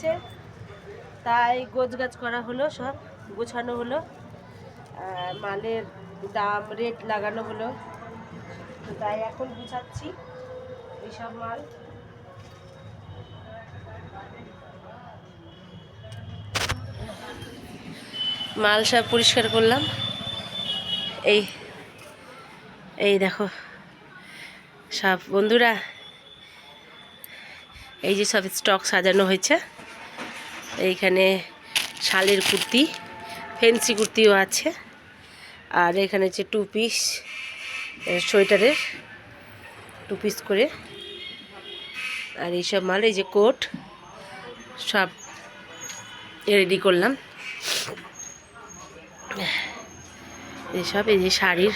এসেছে, তাই গোছগাছ করা হলো, সব গোছানো হলো, মালের দাম রেট লাগানো হলো। তো তাই এখন গুছাচ্ছি এইসব মাল। মাল সব পরিষ্কার করলাম। এই এই দেখো সব বন্ধুরা, এই যে সব স্টক সাজানো হয়েছে। এইখানে শালের কুর্তি, ফেন্সি কুর্তিও আছে, আর এখানে হচ্ছে 2 পিস সোয়েটারের 2 পিস করে, আর এইসব মাল, এই যে কোট সব রেডি করলাম। এইসব, এই যে শাড়ির